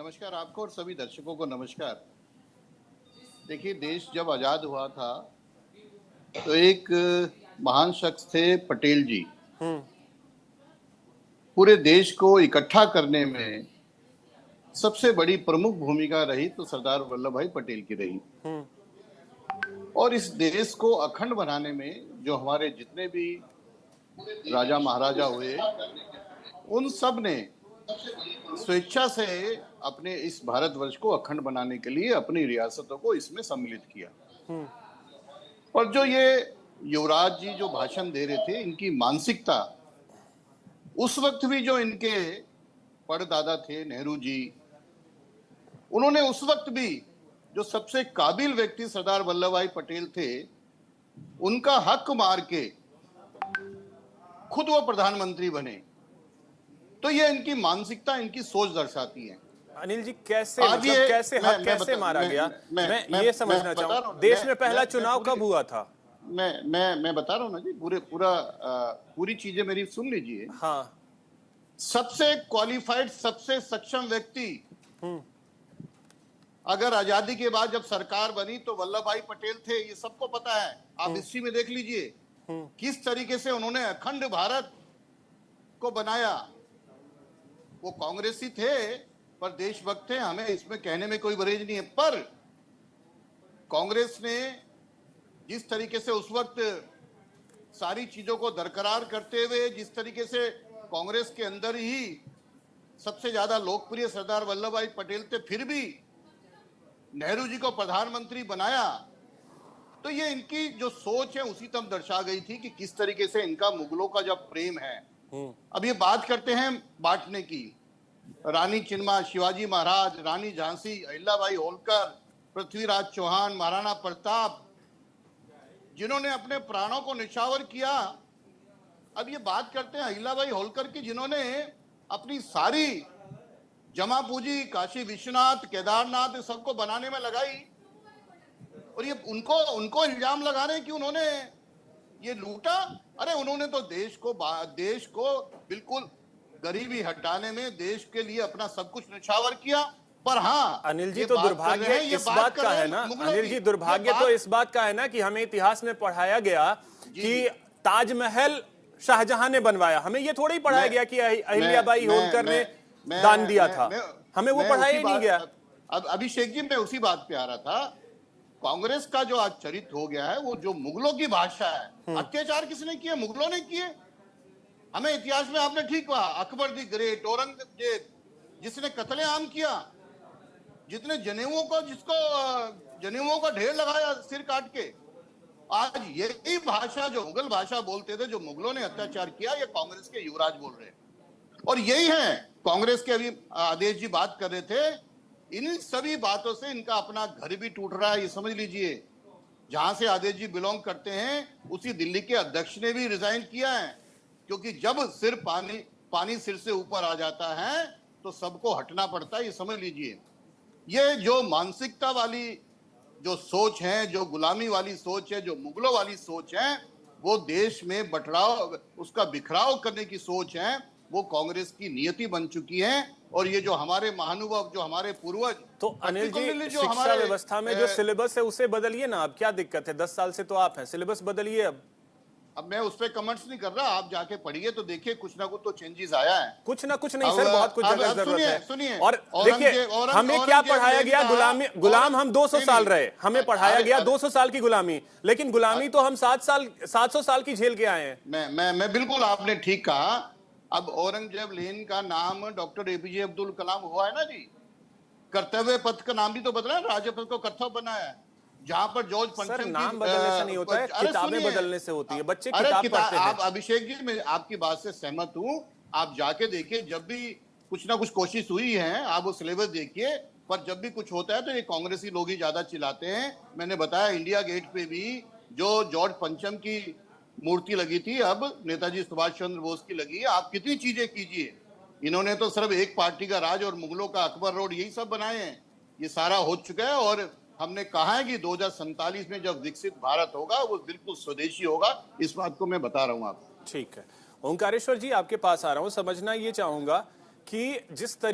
नमस्कार आपको और सभी दर्शकों को नमस्कार। देखिए, देश जब आज़ाद हुआ था तो एक महान शख्स थे पटेल जी। पूरे देश को इकट्ठा करने में सबसे बड़ी प्रमुख भूमिका रही तो सरदार वल्लभ भाई पटेल की रही। और इस देश को अखंड बनाने में जो हमारे जितने भी राजा महाराजा हुए, उन सब ने स्वेच्छा से अपने इस भारतवर्ष को अखंड बनाने के लिए अपनी रियासतों को इसमें सम्मिलित किया। और जो ये युवराज जी जो भाषण दे रहे थे, इनकी मानसिकता उस वक्त भी जो इनके परदादा थे नेहरू जी, उन्होंने उस वक्त भी जो सबसे काबिल व्यक्ति सरदार वल्लभ भाई पटेल थे, उनका हक मार के खुद वो प्रधानमंत्री बने। तो ये इनकी मानसिकता, इनकी सोच दर्शाती है। अनिल जी, कैसे मतलब कैसे हक कैसे मारा गया? मैं ये समझना चाहूंगा, देश में पहला चुनाव कब हुआ था? मैं बता रहा हूँ ना जी, पूरी चीजें मेरी सुन लीजिए। हाँ, सबसे क्वालिफाइड, सबसे सक्षम व्यक्ति अगर आजादी के बाद जब सरकार बनी तो वल्लभ भाई पटेल थे, ये सबको पता है। आप हिस्ट्री में देख लीजिए किस तरीके से उन्होंने अखंड भारत को बनाया। वो कांग्रेसी थे पर देशभक्त थे, हमें इसमें कहने में कोई बरेज नहीं है। पर कांग्रेस ने जिस तरीके से उस वक्त सारी चीजों को दरकरार करते हुए, जिस तरीके से कांग्रेस के अंदर ही सबसे ज्यादा लोकप्रिय सरदार वल्लभ भाई पटेल थे, फिर भी नेहरू जी को प्रधानमंत्री बनाया, तो ये इनकी जो सोच है उसी तम दर्शा गई थी कि किस तरीके से इनका मुगलों का जब प्रेम है। अब ये बात करते हैं बांटने की। रानी चिन्मा, शिवाजी महाराज, रानी झांसी, अहिल्याबाई होलकर, पृथ्वीराज चौहान, महाराणा प्रताप, जिन्होंने अपने प्राणों को निछावर किया। अब ये बात करते हैं अहिल्याबाई होलकर की, जिन्होंने अपनी सारी जमा पूंजी काशी विश्वनाथ, केदारनाथ सबको बनाने में लगाई। और ये उनको इल्जाम लगा रहे हैं कि उन्होंने ये लूटा। अरे उन्होंने तो देश को बिल्कुल गरीबी हटाने में देश के लिए अपना सब कुछ निछावर किया। पर हाँ अनिल जी, तो दुर्भाग्य इस बात का है ना, अनिल जी, दुर्भाग्य तो इस बात का है ना कि हमें इतिहास में पढ़ाया गया कि ताजमहल शाहजहां ने बनवाया। हमें ये थोड़ी पढ़ाया गया कि अहिल्याबाई होलकर ने दान दिया था। हमें वो पढ़ाया ही नहीं गया। अब अभिषेक जी, मैं उसी बात पे आ रहा था। कांग्रेस का जो आज चरित्र हो गया है, वो जो मुगलों की भाषा है, अत्याचार किसने किए? मुगलों ने किए। हमें इतिहास में आपने ठीक कहा, अकबर दी ग्रेट, औरंगजेब, जिसने कत्लेआम किया, जितने जनेऊओं का ढेर लगाया सिर काट के। आज यही भाषा जो मुगल भाषा बोलते थे, जो मुगलों ने अत्याचार किया, ये कांग्रेस के युवराज बोल रहे हैं। और यही है कांग्रेस के, अभी आदेश जी बात कर रहे थे, इन सभी बातों से इनका अपना घर भी टूट रहा है। ये समझ लीजिए, जहां से आदेश जी बिलोंग करते हैं, उसी दिल्ली के अध्यक्ष ने भी रिजाइन किया है। क्योंकि जब सिर पानी सिर से ऊपर आ जाता है तो सबको हटना पड़ता है। ये समझ लीजिए, ये जो मानसिकता वाली जो सोच है, जो गुलामी वाली सोच है, जो मुगलों वाली सोच है, वो देश में बटराव, उसका बिखराव करने की सोच है, वो कांग्रेस की नियति बन चुकी है। और ये जो हमारे महानुभव, जो हमारे पूर्वज, तो अनिल जी, शिक्षा व्यवस्था में जो सिलेबस है उसे बदलिए ना। अब क्या दिक्कत है? 10 साल से तो आप हैं, सिलेबस बदलिए। अब मैं उस पर कमेंट्स नहीं कर रहा, आप जाके पढ़िए तो देखिए, कुछ ना कुछ तो चेंजेस आया है। कुछ ना कुछ नहीं सर, बहुत कुछ जरूरत है। सुनिए, और देखिए, हमें क्या पढ़ाया गया? गुलाम हम 200 साल रहे, हमें पढ़ाया गया 200 साल की गुलामी, लेकिन गुलामी तो हम 700 साल की झेल के आए हैं। मैं बिल्कुल, आपने ठीक कहा। अब औरंगजेब लेन का नाम डॉक्टर एपीजे अब्दुल कलाम हुआ है ना जी। कर्तव्य पथ का नाम भी तो बदला, राजपथ को कर्तव्य बनाया है। जहां पर जॉर्ज पंचम नाम बदलने से नहीं होता है, किताबें बदलने से होती है। बच्चे किताब पढ़ते हैं। आप अभिषेक जी, मैं आपकी बात से सहमत हूं। आप जाके देखिए, जब भी कुछ ना कुछ कोशिश हुई है, आप वो सिलेबस देखिए। पर जब भी कुछ होता है तो ये कांग्रेसी लोग ही ज्यादा चिल्लाते हैं। मैंने बताया, इंडिया गेट पे भी जो जॉर्ज पंचम की मूर्ति लगी थी, अब नेताजी सुभाष चंद्र बोस की लगी है। आप कितनी चीजें कीजिए, इन्होंने तो सिर्फ एक पार्टी का राज और मुगलों का अकबर रोड, यही सब बनाए हैं। ये सारा हो चुका है। और हमने कहा है कि 2047 में जब विकसित भारत होगा, वो बिल्कुल स्वदेशी होगा। इस बात को मैं बता रहा हूं आपको। ठीक है, ओंकारेश्वर जी, आपके पास आ रहा हूं। समझना ये चाहूंगा कि जिस तरीके